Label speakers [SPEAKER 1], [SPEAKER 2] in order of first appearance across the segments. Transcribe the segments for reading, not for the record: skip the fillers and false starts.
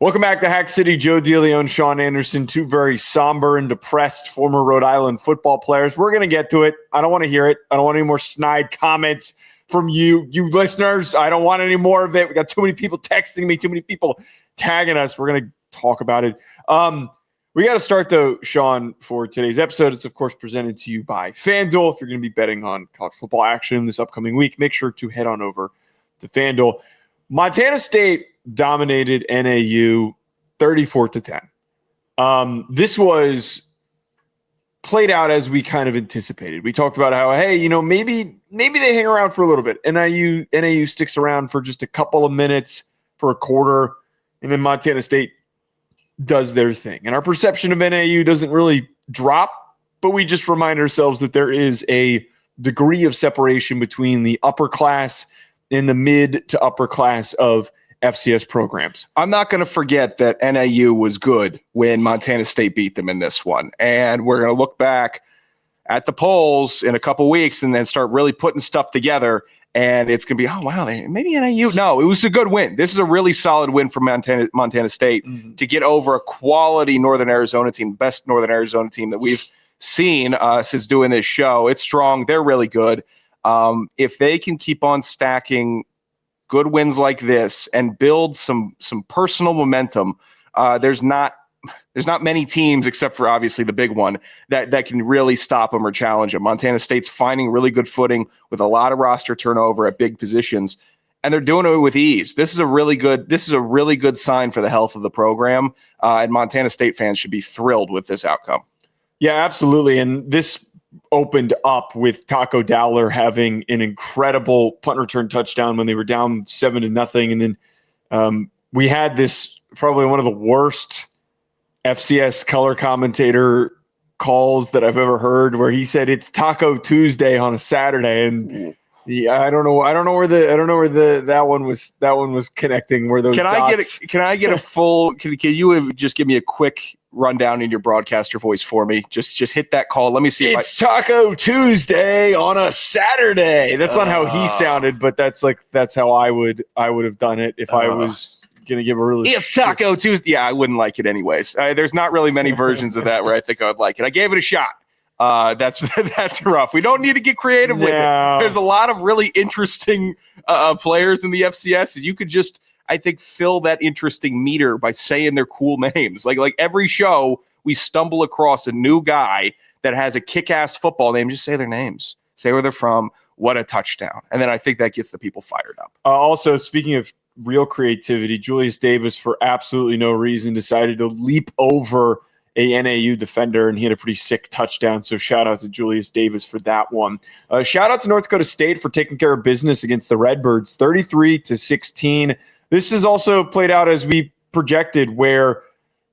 [SPEAKER 1] Welcome back to Hack City. Joe DeLeone and Sean Anderson, two very somber and depressed former Rhode Island football players. We're going to get to it. I don't want to hear it. I don't want any more snide comments from you listeners. I don't want any more of it. We got too many people texting me, too many people tagging us. We're going to talk about it. We got to start, though, Sean, for today's episode. It's, of course, presented to you by FanDuel. If you're going to be betting on college football action this upcoming week, make sure to head on over to FanDuel. Montana State dominated NAU 34-10. This was played out as we kind of anticipated. We talked about how, hey, maybe they hang around for a little bit. NAU sticks around for just a couple of minutes, for a quarter, and then Montana State does their thing. And our perception of NAU doesn't really drop, but we just remind ourselves that there is a degree of separation between the upper class and the mid to upper class of FCS programs.
[SPEAKER 2] I'm not going to forget that NAU was good when Montana State beat them in this one. And we're going to look back at the polls in a couple weeks and then start really putting stuff together. And it's going to be, oh, wow, maybe NAU. No, it was a good win. This is a really solid win for Montana State to get over a quality Northern Arizona team, best Northern Arizona team that we've seen since doing this show. It's strong. They're really good. If they can keep on stacking good wins like this and build some personal momentum, there's not many teams, except for obviously the big one, that can really stop them or challenge them. Montana State's finding really good footing with a lot of roster turnover at big positions, and they're doing it with ease. This is a really good sign for the health of the program, and Montana State fans should be thrilled with this outcome.
[SPEAKER 1] Yeah, absolutely. And this opened up with Taco Dowler having an incredible punt return touchdown when they were down 7-0. And then we had this probably one of the worst FCS color commentator calls that I've ever heard, where he said it's Taco Tuesday on a Saturday. And I don't know where that one was connecting, where those dots.
[SPEAKER 2] Can I get a full, can you just give me a quick rundown in your broadcaster voice for me? Just hit that call. Let me see.
[SPEAKER 1] It's Taco Tuesday on a Saturday. That's not how he sounded, but that's how I would have done it if I was gonna give a really.
[SPEAKER 2] It's Taco Tuesday. Yeah, I wouldn't like it anyways. There's not really many versions of that where I think I would like it. I gave it a shot. That's rough. We don't need to get creative with it. There's a lot of really interesting players in the FCS, and you could just, I think, fill that interesting meter by saying their cool names. Like every show, we stumble across a new guy that has a kick-ass football name. Just say their names. Say where they're from. What a touchdown. And then I think that gets the people fired up.
[SPEAKER 1] Also, speaking of real creativity, Julius Davis, for absolutely no reason, decided to leap over a NAU defender, and he had a pretty sick touchdown. So shout out to Julius Davis for that one. Shout out to North Dakota State for taking care of business against the Redbirds, 33-16. This is also played out as we projected, where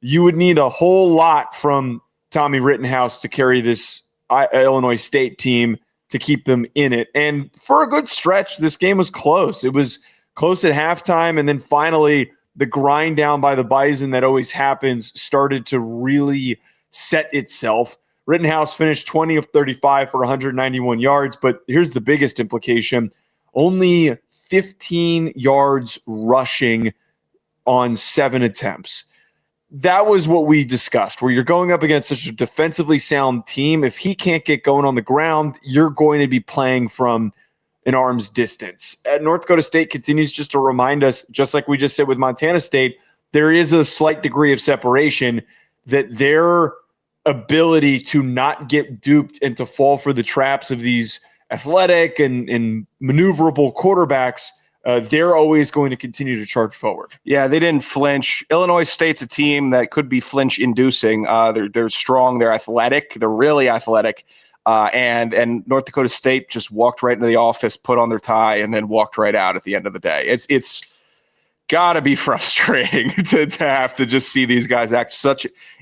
[SPEAKER 1] you would need a whole lot from Tommy Rittenhouse to carry this Illinois State team to keep them in it. And for a good stretch, this game was close. It was close at halftime, and then finally the grind down by the Bison that always happens started to really set itself. Rittenhouse finished 20 of 35 for 191 yards, but here's the biggest implication. Only 15 yards rushing on 7 attempts. That was what we discussed, where you're going up against such a defensively sound team. If he can't get going on the ground, you're going to be playing from an arm's distance. North Dakota State continues just to remind us, just like we just said with Montana State, there is a slight degree of separation, that their ability to not get duped and to fall for the traps of these athletic and maneuverable quarterbacks, they're always going to continue to charge forward.
[SPEAKER 2] Yeah, they didn't flinch. Illinois State's a team that could be flinch-inducing. They're strong. They're athletic. They're really athletic. And North Dakota State just walked right into the office, put on their tie, and then walked right out at the end of the day. It's got to be frustrating to have to just see these guys act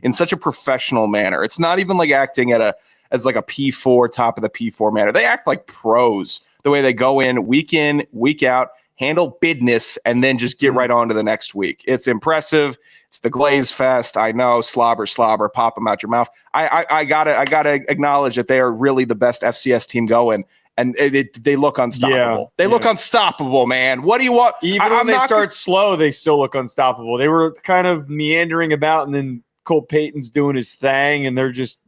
[SPEAKER 2] in such a professional manner. It's not even like acting as like a P4, top of the P4 manner. They act like pros, the way they go in, week out, handle business, and then just get right on to the next week. It's impressive. It's the glaze fest. I know, slobber, pop them out your mouth. I gotta acknowledge that they are really the best FCS team going, And they look unstoppable.
[SPEAKER 1] Yeah,
[SPEAKER 2] they look unstoppable, man. What do you want?
[SPEAKER 1] Even when they start slow, they still look unstoppable. They were kind of meandering about, and then Cole Payton's doing his thing, and they're just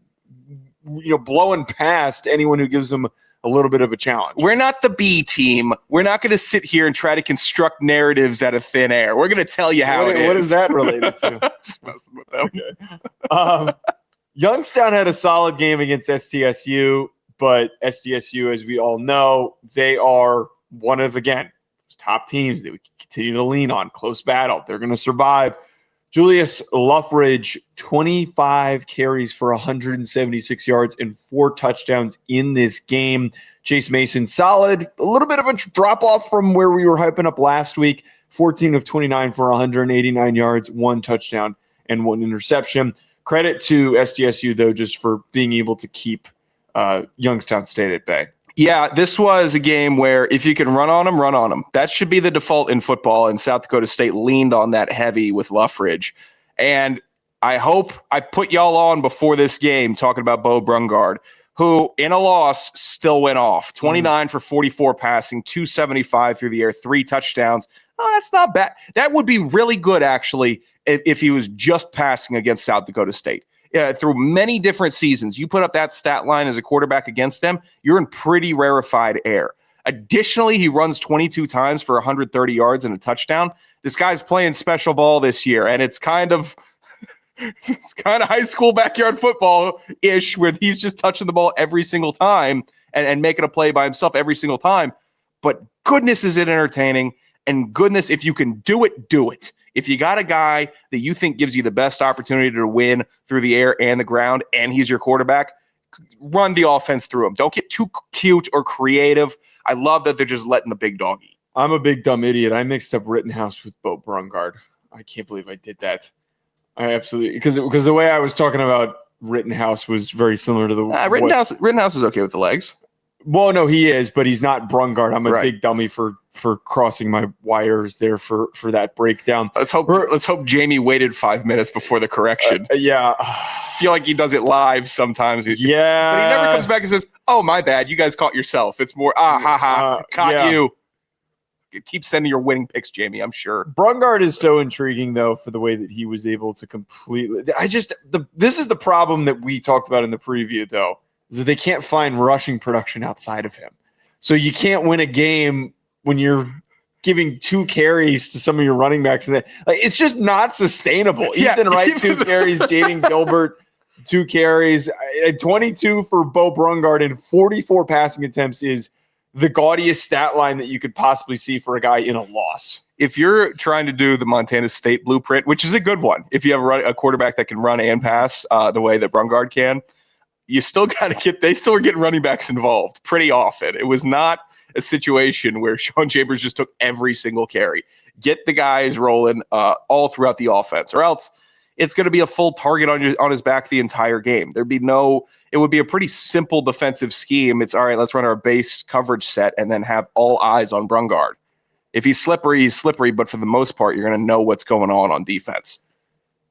[SPEAKER 1] blowing past anyone who gives them a little bit of a challenge.
[SPEAKER 2] We're not the B team. We're not going to sit here and try to construct narratives out of thin air. We're going to tell you how it is.
[SPEAKER 1] What is that related to?
[SPEAKER 2] Just messing with them.
[SPEAKER 1] Okay. Youngstown had a solid game against SDSU. But SDSU, as we all know, they are one of, again, those top teams that we continue to lean on. Close battle. They're going to survive. Julius Luffridge, 25 carries for 176 yards and 4 touchdowns in this game. Chase Mason, solid. A little bit of a drop-off from where we were hyping up last week. 14 of 29 for 189 yards, 1 touchdown, and 1 interception. Credit to SDSU, though, just for being able to keep Youngstown State at bay.
[SPEAKER 2] Yeah, this was a game where if you can run on them, run on them. That should be the default in football, and South Dakota State leaned on that heavy with Luffridge. And I hope I put y'all on before this game talking about Bo Brungard, who in a loss still went off. 29 for 44 passing, 275 through the air, 3 touchdowns. Oh, that's not bad. That would be really good, actually, if he was just passing against South Dakota State. Through many different seasons, you put up that stat line as a quarterback against them, you're in pretty rarefied air. Additionally, he runs 22 times for 130 yards and a touchdown. This guy's playing special ball this year, and it's kind of high school backyard football-ish, where he's just touching the ball every single time and making a play by himself every single time. But goodness, is it entertaining, and goodness, if you can do it, do it. If you got a guy that you think gives you the best opportunity to win through the air and the ground, and he's your quarterback, run the offense through him. Don't get too cute or creative. I love that they're just letting the big dog eat.
[SPEAKER 1] I'm a big dumb idiot. I mixed up Rittenhouse with Bo Brungard. I can't believe I did that. I absolutely because the way I was talking about Rittenhouse was very similar to the
[SPEAKER 2] Rittenhouse is okay with the legs.
[SPEAKER 1] Well, no, he is, but he's not Brungard. I'm a big dummy for crossing my wires there for that breakdown.
[SPEAKER 2] Let's hope Jamie waited 5 minutes before the correction.
[SPEAKER 1] Yeah.
[SPEAKER 2] I feel like he does it live sometimes.
[SPEAKER 1] Yeah.
[SPEAKER 2] But he never comes back and says, "Oh, my bad. You guys caught yourself." It's more, caught you. Keep sending your winning picks, Jamie, I'm sure.
[SPEAKER 1] Brungard is so intriguing, though, for the way that he was able to completely – this is the problem that we talked about in the preview, though, is that they can't find rushing production outside of him. So you can't win a game when you're giving 2 carries to some of your running backs. And it's just not sustainable. Ethan Wright, 2 carries. Jaden Gilbert, 2 carries. 22 for Bo Brungard and 44 passing attempts is the gaudiest stat line that you could possibly see for a guy in a loss.
[SPEAKER 2] If you're trying to do the Montana State blueprint, which is a good one, if you have a quarterback that can run and pass the way that Brungard can, you still got to they still are getting running backs involved pretty often. It was not a situation where Sean Chambers just took every single carry. Get the guys rolling all throughout the offense, or else it's going to be a full target on his back the entire game. It would be a pretty simple defensive scheme. It's all right, let's run our base coverage set and then have all eyes on Brungard. If he's slippery, but for the most part, you're going to know what's going on defense.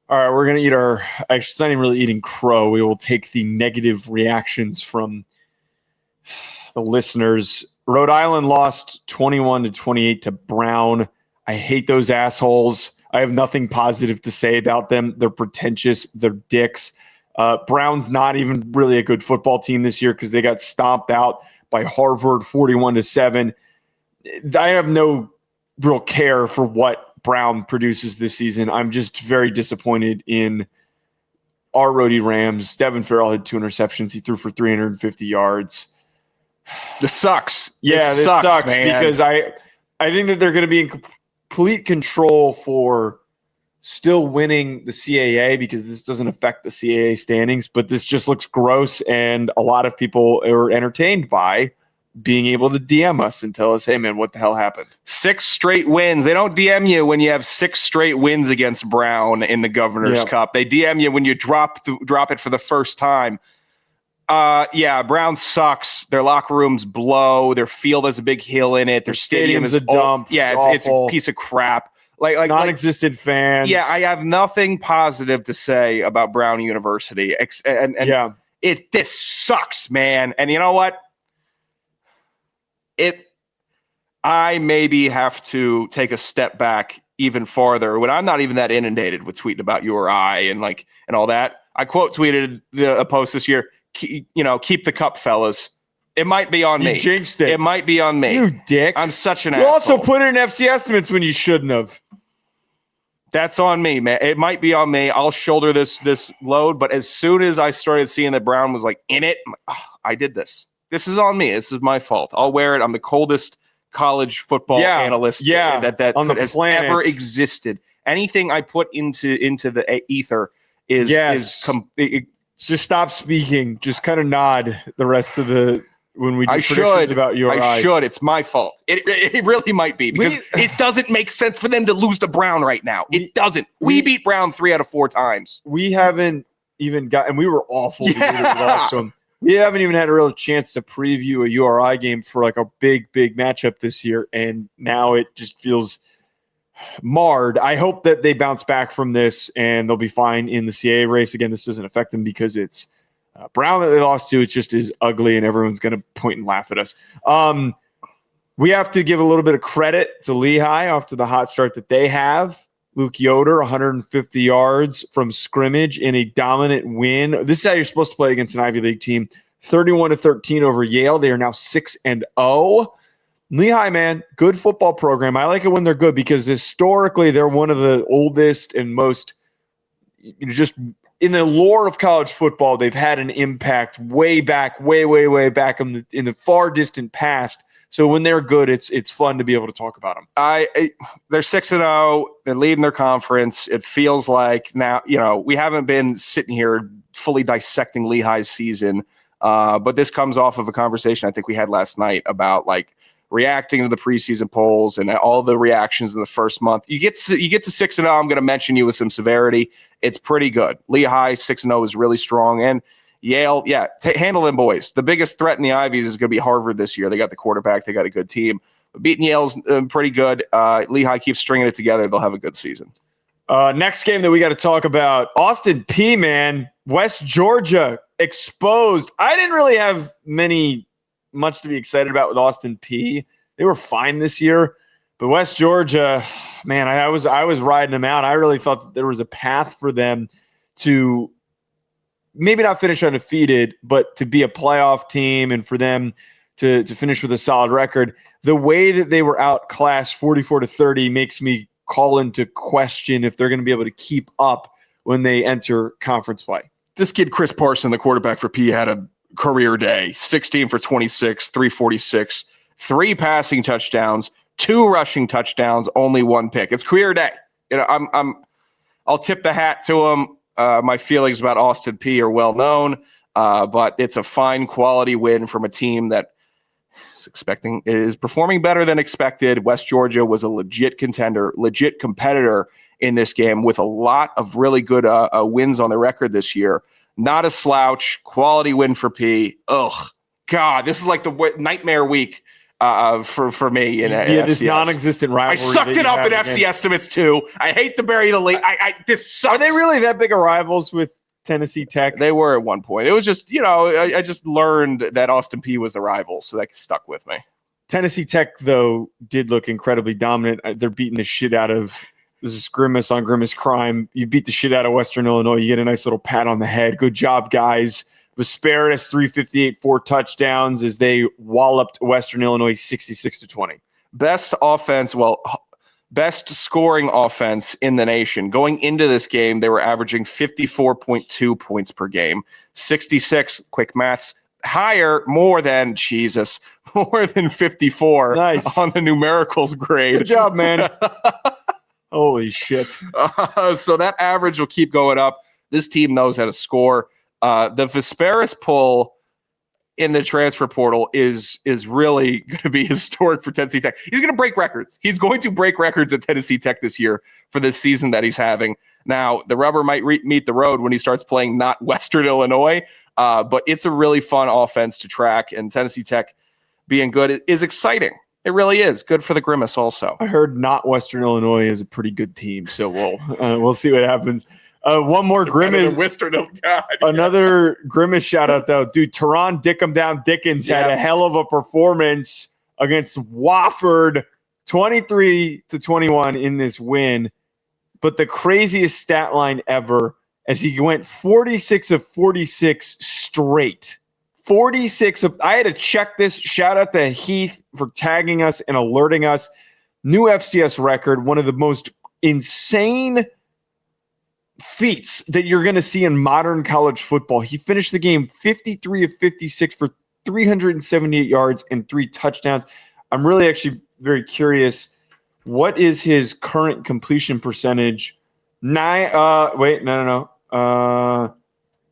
[SPEAKER 1] All right, we're going to eat actually, it's not even really eating crow. We will take the negative reactions from the listeners. Rhode Island lost 21-28 to Brown. I hate those assholes. I have nothing positive to say about them. They're pretentious. They're dicks. Brown's not even really a good football team this year because they got stomped out by Harvard 41-7. I have no real care for what Brown produces this season. I'm just very disappointed in our Rhody Rams. Devin Farrell had 2 interceptions. He threw for 350 yards.
[SPEAKER 2] This sucks.
[SPEAKER 1] Yeah, this sucks man. Because I think that they're going to be in complete control for still winning the CAA because this doesn't affect the CAA standings, but this just looks gross, and a lot of people are entertained by being able to DM us and tell us, hey, man, what the hell happened?
[SPEAKER 2] 6 straight wins. They don't DM you when you have 6 straight wins against Brown in the Governor's Cup. They DM you when you drop it for the first time. Brown sucks. Their locker rooms blow. Their field has a big hill in it. Their stadium is
[SPEAKER 1] a dump.
[SPEAKER 2] It's a piece of crap. Like
[SPEAKER 1] non-existent fans.
[SPEAKER 2] Yeah, I have nothing positive to say about Brown University. This sucks, man. And you know what? I maybe have to take a step back even farther when I'm not even that inundated with tweeting about URI and all that. I quote tweeted a post this year, keep the cup, fellas. It might be on me.
[SPEAKER 1] You jinxed it.
[SPEAKER 2] It might be on me.
[SPEAKER 1] You dick.
[SPEAKER 2] I'm such an
[SPEAKER 1] You
[SPEAKER 2] asshole.
[SPEAKER 1] also put it in FC estimates when you shouldn't have.
[SPEAKER 2] That's on me, man. It might be on me. I'll shoulder this load. But as soon as I started seeing that Brown was in it, I'm like, oh, I did this. This is on me. This is my fault. I'll wear it. I'm the coldest college football analyst that
[SPEAKER 1] on the
[SPEAKER 2] has
[SPEAKER 1] planet.
[SPEAKER 2] ever existed. Anything I put into the ether is
[SPEAKER 1] just stop speaking. Just kind of nod the rest of the when we do predictions about URI.
[SPEAKER 2] I should. It's my fault. It really might be because it doesn't make sense for them to lose to Brown right now. It doesn't. We beat Brown 3 out of 4 times.
[SPEAKER 1] We haven't even and we were awful. We haven't even had a real chance to preview a URI game for a big matchup this year, and now it just feels marred. I hope that they bounce back from this and they'll be fine in the CAA race. Again, this doesn't affect them because it's Brown that they lost to. It just is ugly, and everyone's going to point and laugh at us. We have to give a little bit of credit to Lehigh after the hot start that they have. Luke Yoder, 150 yards from scrimmage in a dominant win. This is how you're supposed to play against an Ivy League team. 31-13 over Yale. They are now 6-0. Lehigh, man, good football program. I like it when they're good because historically they're one of the oldest and most, just in the lore of college football, they've had an impact way back, way back in the far distant past. So when they're good, it's fun to be able to talk about them.
[SPEAKER 2] They're 6-0. They're leading their conference. It feels like now, we haven't been sitting here fully dissecting Lehigh's season, but this comes off of a conversation I think we had last night about reacting to the preseason polls and all the reactions in the first month. You get to 6-0. I'm going to mention you with some severity. It's pretty good. Lehigh 6-0 is really strong, and Yale, handle them boys. The biggest threat in the Ivies is going to be Harvard this year. They got the quarterback. They got a good team. Beating Yale's pretty good. Lehigh keeps stringing it together. They'll have a good season.
[SPEAKER 1] Next game that we got to talk about, Austin Peay, man. West Georgia exposed. I didn't really have much to be excited about with Austin Peay. They were fine this year. But West Georgia, man, I was riding them out. I really thought that there was a path for them to maybe not finish undefeated, but to be a playoff team and for them to finish with a solid record. The way that they were outclassed 44-30 makes me call into question if they're going to be able to keep up when they enter conference play.
[SPEAKER 2] This kid, Chris Parson, the quarterback for Peay, had a career day. 16 for 26, 346, 3 passing touchdowns, 2 rushing touchdowns, only 1 pick. It's career day. I'll tip the hat to him. My feelings about Austin Peay are well known, but it's a fine quality win from a team that is performing better than expected. West Georgia was a legit contender, legit competitor in this game with a lot of really good wins on the record this year. Not a slouch, quality win for Peay. Ugh, God, this is like the nightmare week for me in
[SPEAKER 1] this non-existent rivalry.
[SPEAKER 2] I sucked it up in FC estimates too. I hate to bury the lead. This sucks.
[SPEAKER 1] Are they really that big of rivals with Tennessee Tech?
[SPEAKER 2] They were at one point. It was just, I just learned that Austin Peay was the rival, so that stuck with me.
[SPEAKER 1] Tennessee Tech, though, did look incredibly dominant. They're beating the shit out of this is Grimace on Grimace Crime. You beat the shit out of Western Illinois. You get a nice little pat on the head. Good job, guys. Vesperis 358, 4 touchdowns as they walloped Western Illinois 66-20.
[SPEAKER 2] Best scoring offense in the nation. Going into this game, they were averaging 54.2 points per game. 66, quick maths, more than 54
[SPEAKER 1] nice.
[SPEAKER 2] On the numericals grade.
[SPEAKER 1] Good job, man. Holy shit.
[SPEAKER 2] So that average will keep going up. This team knows how to score. The Vesperis pull in the transfer portal is really going to be historic for Tennessee Tech. He's going to break records. He's going to break records at Tennessee Tech this year for this season that he's having. Now, the rubber might meet the road when he starts playing not Western Illinois, but it's a really fun offense to track, and Tennessee Tech being good is exciting. It really is. Good for the Grimace also.
[SPEAKER 1] I heard not Western Illinois is a pretty good team, so we'll see what happens. One more Grimace. Another Grimace shout out though, dude. Teron Dickum Down Dickens had a hell of a performance. against Wofford, 23-21 in this win. But the craziest stat line ever, as he went 46 of 46 straight. 46 of, I had to check this. Shout out to Heath for tagging us and alerting us. New FCS record, one of the most insane feats that you're going to see in modern college football. He finished the game 53 of 56 for 378 yards and 3 touchdowns. I'm really actually very curious. What is his current completion percentage?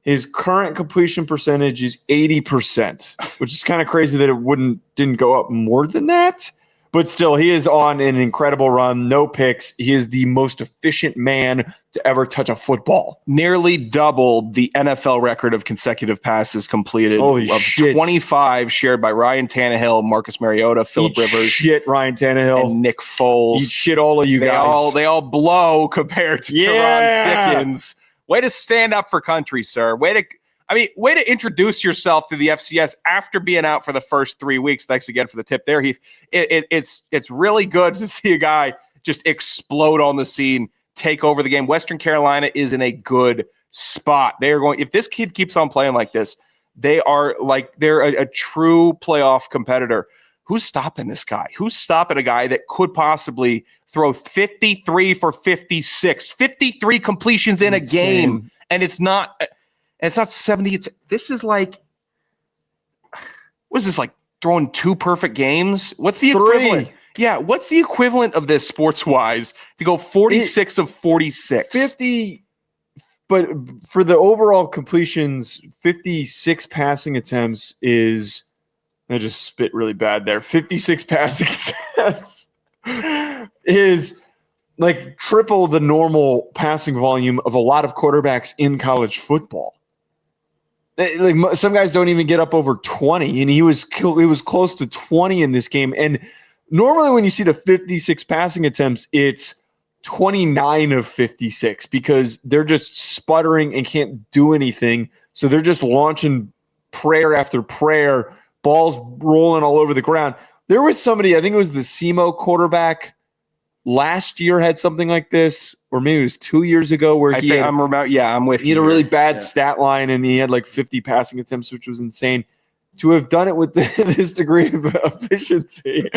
[SPEAKER 1] His current completion percentage is 80%, which is kind of crazy that it didn't go up more than that. But still, he is on an incredible run. No picks. He is the most efficient man to ever touch a football.
[SPEAKER 2] Nearly doubled the NFL record of consecutive passes completed.
[SPEAKER 1] Holy shit.
[SPEAKER 2] 25 shared by Ryan Tannehill, Marcus Mariota, Phillip Rivers.
[SPEAKER 1] Shit, Ryan Tannehill.
[SPEAKER 2] And Nick Foles.
[SPEAKER 1] Eat shit, all of you guys.
[SPEAKER 2] They all blow compared to Teron Dickens. Way to stand up for country, sir. Way to introduce yourself to the FCS after being out for the first 3 weeks. Thanks again for the tip there, Heath. It's really good to see a guy just explode on the scene, take over the game. Western Carolina is in a good spot. They are going, if this kid keeps on playing like this, they're a true playoff competitor. Who's stopping this guy? Who's stopping a guy that could possibly throw 53 for 56, 53 completions in a game? And it's not 70. This is like, what is this, like throwing 2 perfect games? What's the equivalent? Yeah, what's the equivalent of this sports-wise to go 46 of 46?
[SPEAKER 1] 50, but for the overall completions, 56 passing attempts is, I just spit really bad there. 56 passing attempts is like triple the normal passing volume of a lot of quarterbacks in college football. Like some guys don't even get up over 20, and he was close to 20 in this game. And normally when you see the 56 passing attempts, it's 29 of 56 because they're just sputtering and can't do anything. So they're just launching prayer after prayer, balls rolling all over the ground. There was somebody, I think it was the SEMO quarterback last year, had something like this, or maybe it was 2 years ago, where
[SPEAKER 2] I'm with you.
[SPEAKER 1] He had a really bad stat line, and he had like 50 passing attempts, which was insane. To have done it with this degree of efficiency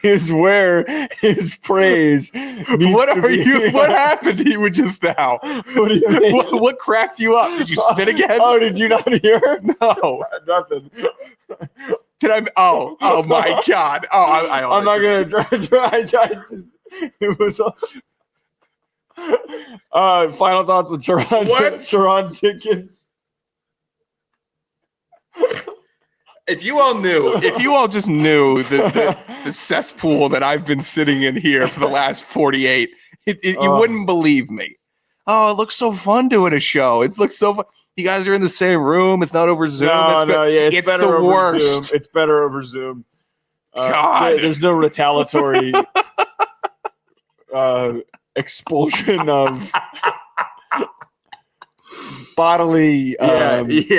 [SPEAKER 1] is where his praise.
[SPEAKER 2] What happened to you just now?
[SPEAKER 1] What do you mean?
[SPEAKER 2] What cracked you up? Did you spit again?
[SPEAKER 1] Oh, did you not hear?
[SPEAKER 2] No,
[SPEAKER 1] nothing.
[SPEAKER 2] Did I? Oh my God!
[SPEAKER 1] I'm not gonna try. It was. Final thoughts on Teron Dickens.
[SPEAKER 2] If you all just knew the cesspool that I've been sitting in here for the last 48, you wouldn't believe me. Oh, it looks so fun doing a show. It looks so fun. You guys are in the same room. It's not over Zoom.
[SPEAKER 1] It's
[SPEAKER 2] better the worst.
[SPEAKER 1] Zoom. It's better over Zoom.
[SPEAKER 2] God.
[SPEAKER 1] There's no retaliatory expulsion of bodily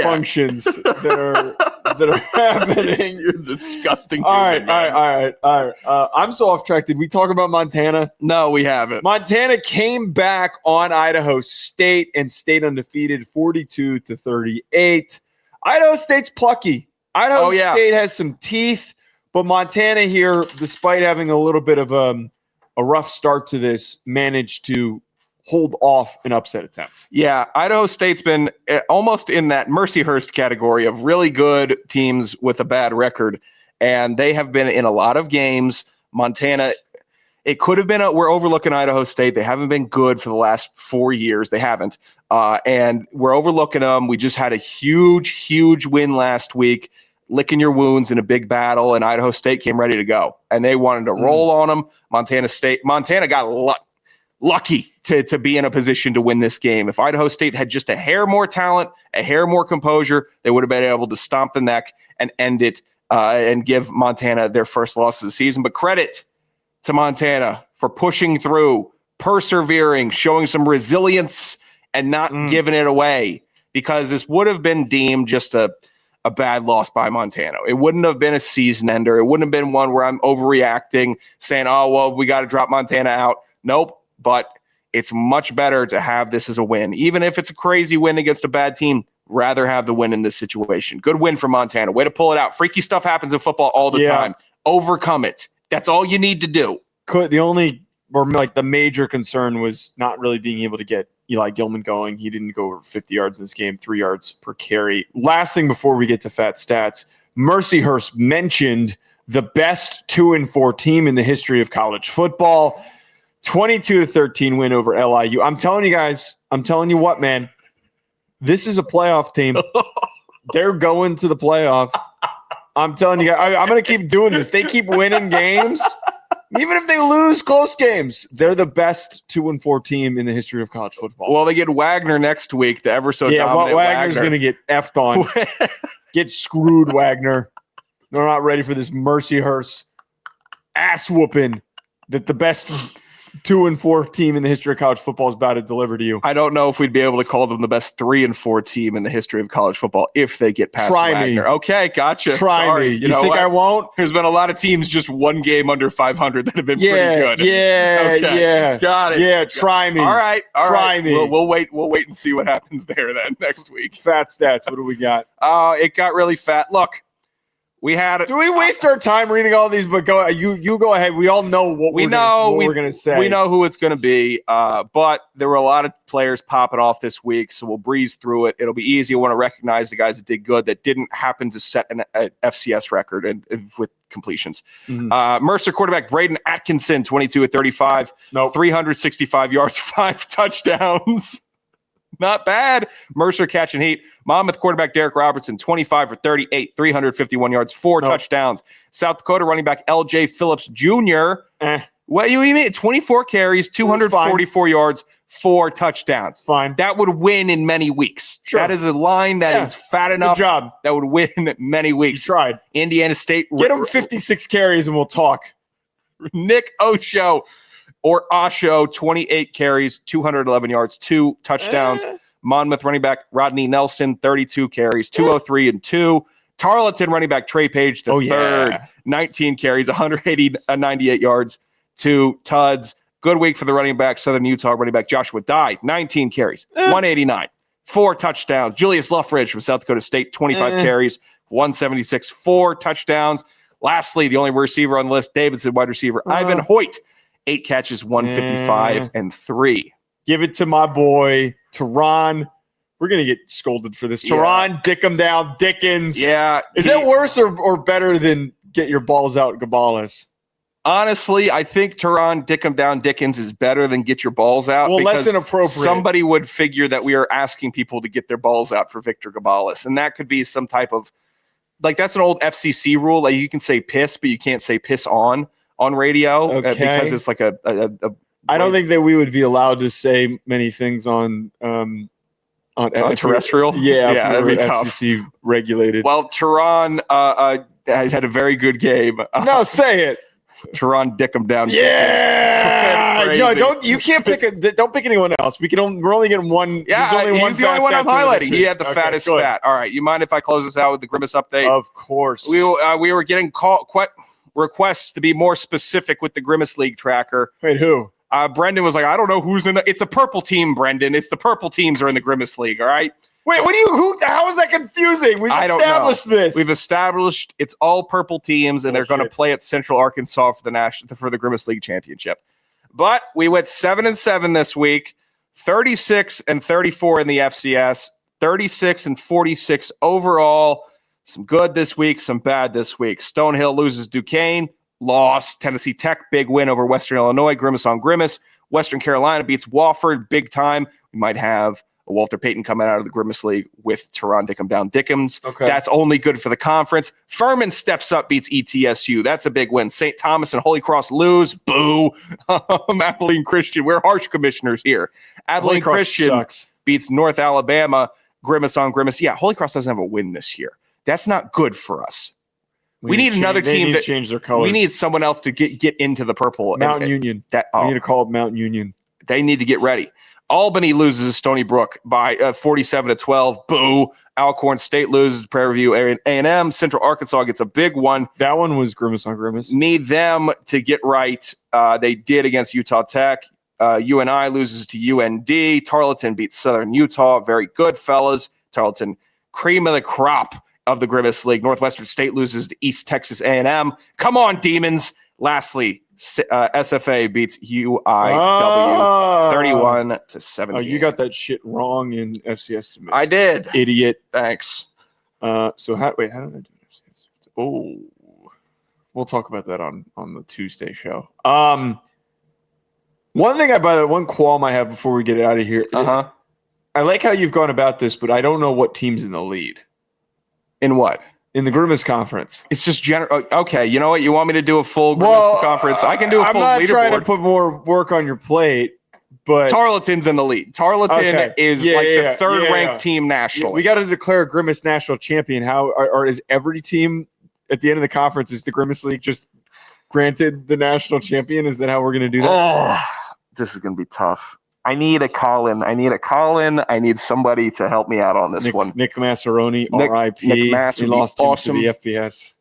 [SPEAKER 1] functions that are happening.
[SPEAKER 2] You're disgusting.
[SPEAKER 1] All right. I'm so off track. Did we talk about Montana?
[SPEAKER 2] No, we haven't.
[SPEAKER 1] Montana came back on Idaho State and stayed undefeated, 42-38. Idaho State's plucky. Idaho State has some teeth, but Montana here, despite having a little bit of a rough start to this, managed to hold off an upset attempt.
[SPEAKER 2] Yeah, Idaho State's been almost in that Mercyhurst category of really good teams with a bad record, and they have been in a lot of games. Montana, it could have been we're overlooking Idaho State. They haven't been good for the last 4 years. They haven't, and we're overlooking them. We just had a huge win last week, licking your wounds in a big battle, and Idaho State came ready to go, and they wanted to roll on them. Montana got lucky to be in a position to win this game. If Idaho State had just a hair more talent, a hair more composure, they would have been able to stomp the neck and end it and give Montana their first loss of the season. But credit to Montana for pushing through, persevering, showing some resilience, and not giving it away, because this would have been deemed just a a bad loss by Montana. It wouldn't have been a season ender. It wouldn't have been one where I'm overreacting, saying, oh, well, we got to drop Montana out. Nope. But it's much better to have this as a win. Even if it's a crazy win against a bad team, rather have the win in this situation. Good win for Montana. Way to pull it out. Freaky stuff happens in football all the time. Overcome it. That's all you need to do.
[SPEAKER 1] The major concern was not really being able to get Eli Gilman going. He didn't go over 50 yards in this game, 3 yards per carry. Last thing before we get to fat stats, Mercyhurst mentioned the best 2-4 team in the history of college football. 22-13 win over LIU. I'm telling you guys, what, man, this is a playoff team. They're going to the playoff. I'm telling you guys, I'm going to keep doing this. They keep winning games. Even if they lose close games, they're the best 2-4 team in the history of college football.
[SPEAKER 2] Well, they get Wagner next week, the ever so dominant
[SPEAKER 1] Wagner's going to get effed on. Get screwed, Wagner. They're not ready for this Mercyhurst ass whooping that the best 2-4 team in the history of college football is about to deliver to you.
[SPEAKER 2] I don't know if we'd be able to call them the best 3-4 team in the history of college football if they get past Wagner. Me. Okay, gotcha.
[SPEAKER 1] Try me. You think
[SPEAKER 2] what?
[SPEAKER 1] I won't?
[SPEAKER 2] There's been a lot of teams just one game under 500 that have been pretty good.
[SPEAKER 1] Yeah.
[SPEAKER 2] Got it.
[SPEAKER 1] Yeah, try me.
[SPEAKER 2] All right.
[SPEAKER 1] Try me.
[SPEAKER 2] We'll wait and see what happens there then next week.
[SPEAKER 1] Fat stats. What do we got?
[SPEAKER 2] It got really fat. Look. Do
[SPEAKER 1] we waste our time reading all these? But you go ahead. We all know what we're going to say.
[SPEAKER 2] We know who it's going to be. But there were a lot of players popping off this week, so we'll breeze through it. It'll be easy. I want to recognize the guys that did good that didn't happen to set an FCS record and with completions. Mm-hmm. Mercer quarterback Braden Atkinson, 22-35, 365 yards, 5 touchdowns. Not bad. Mercer catching heat. Monmouth quarterback Derek Robertson, 25-38, 351 yards, 4 touchdowns. South Dakota running back LJ Phillips Jr. What do you mean? 24 carries, 244 yards, 4 touchdowns.
[SPEAKER 1] Fine.
[SPEAKER 2] That would win in many weeks.
[SPEAKER 1] Sure.
[SPEAKER 2] That is a line that is fat enough.
[SPEAKER 1] Good job.
[SPEAKER 2] That would win many weeks.
[SPEAKER 1] You tried.
[SPEAKER 2] Indiana State.
[SPEAKER 1] Get him 56 carries and we'll talk.
[SPEAKER 2] Nick Osho. Or Osho, 28 carries, 211 yards, 2 touchdowns. Monmouth running back Rodney Nelson, 32 carries, 203 and 2. Tarleton running back Trey Page, third, 19 carries, 98 yards, 2 tuds. Good week for the running back. Southern Utah running back Joshua Dye, 19 carries, 189, 4 touchdowns. Julius Luffridge from South Dakota State, 25 carries, 176, 4 touchdowns. Lastly, the only receiver on the list, Davidson wide receiver Ivan Hoyt, 8 catches, 155 and 3.
[SPEAKER 1] Give it to my boy, Teron. We're going to get scolded for this. Teron, dick him down, Dickens.
[SPEAKER 2] Yeah.
[SPEAKER 1] Is that worse or better than get your balls out, Gabales?
[SPEAKER 2] Honestly, I think Teron, dick him down, Dickens is better than get your balls out.
[SPEAKER 1] Well, less inappropriate.
[SPEAKER 2] Somebody would figure that we are asking people to get their balls out for Victor Gabales. And that could be some type of, that's an old FCC rule. Like you can say piss, but you can't say piss on radio because it's like a
[SPEAKER 1] I don't think that we would be allowed to say many things on
[SPEAKER 2] terrestrial.
[SPEAKER 1] Yeah,
[SPEAKER 2] that'd be
[SPEAKER 1] FCC
[SPEAKER 2] tough.
[SPEAKER 1] Regulated.
[SPEAKER 2] Well, Teron had a very good game.
[SPEAKER 1] No, say it.
[SPEAKER 2] Teron, dick him down.
[SPEAKER 1] Yeah. No, don't pick anyone else. We're only getting one.
[SPEAKER 2] Yeah, he's the only one I'm highlighting. He had the fattest stat. All right, you mind if I close this out with the Grimace update?
[SPEAKER 1] Of course.
[SPEAKER 2] We were getting requests to be more specific with the Grimace League tracker.
[SPEAKER 1] Wait, who?
[SPEAKER 2] Brendan was like, I don't know who's in the. It's the purple team, Brendan. It's the purple teams are in the Grimace League. All right.
[SPEAKER 1] Wait, how is that confusing? We've established this.
[SPEAKER 2] We've established it's all purple teams, and they're going to play at Central Arkansas for the Grimace League championship. But we went 7-7 this week, 36-34 in the FCS, 36-46 overall. Some good this week, some bad this week. Stonehill loses Duquesne, loss. Tennessee Tech, big win over Western Illinois, Grimace on Grimace. Western Carolina beats Wofford, big time. We might have a Walter Payton coming out of the Grimace League with Teron Dickham down Dickens.
[SPEAKER 1] Okay.
[SPEAKER 2] That's only good for the conference. Furman steps up, beats ETSU. That's a big win. St. Thomas and Holy Cross lose. Boo. Abilene Christian. We're harsh commissioners here. Abilene Christian beats North Alabama. Grimace on Grimace. Yeah, Holy Cross doesn't have a win this year. That's not good for us. We need another team that
[SPEAKER 1] change their colors.
[SPEAKER 2] We need someone else to get into the purple.
[SPEAKER 1] Mountain Union. We need to call it Mountain Union.
[SPEAKER 2] They need to get ready. Albany loses to Stony Brook by 47-12. Boo. Alcorn State loses to Prairie View A&M. Central Arkansas gets a big one.
[SPEAKER 1] That one was Grimace on Grimace.
[SPEAKER 2] Need them to get right. They did against Utah Tech. UNI loses to UND. Tarleton beats Southern Utah. Very good, fellas. Tarleton, cream of the crop of the Grimace League. Northwestern State loses to East Texas A&M. Come on, Demons. Lastly, SFA beats UIW 31-17.
[SPEAKER 1] Oh, you got that shit wrong in FCS submission.
[SPEAKER 2] I did.
[SPEAKER 1] Idiot.
[SPEAKER 2] Thanks.
[SPEAKER 1] So how did I do FCS? Oh, we'll talk about that on the Tuesday show. One qualm I have before we get out of here.
[SPEAKER 2] Uh-huh.
[SPEAKER 1] I like how you've gone about this, but I don't know what team's in the lead.
[SPEAKER 2] In what?
[SPEAKER 1] In the Grimace Conference.
[SPEAKER 2] It's just general. Okay, you know what? You want me to do a full Grimace Conference? I can do a full leaderboard. I'm not trying
[SPEAKER 1] to put more work on your plate, but
[SPEAKER 2] Tarleton's in the lead. Tarleton is the third-ranked team nationally.
[SPEAKER 1] We got to declare a Grimace national champion. How or is every team at the end of the conference, is the Grimace League just granted the national champion? Is that how we're going to do that?
[SPEAKER 2] Oh, this is going to be tough. I need a call-in. I need somebody to help me out on this one.
[SPEAKER 1] Nick Massaroni, R.I.P.
[SPEAKER 2] Nick Mass
[SPEAKER 1] he lost awesome. To the FBS.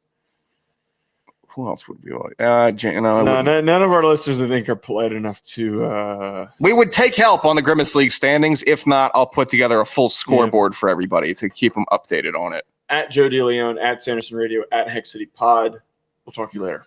[SPEAKER 2] Who else would be like?
[SPEAKER 1] None of our listeners, I think, are polite enough to.
[SPEAKER 2] We would take help on the Grimace League standings. If not, I'll put together a full scoreboard for everybody to keep them updated on it.
[SPEAKER 1] At Joe DeLeone, at Sanderson Radio, at Hex City Pod. We'll talk to you later.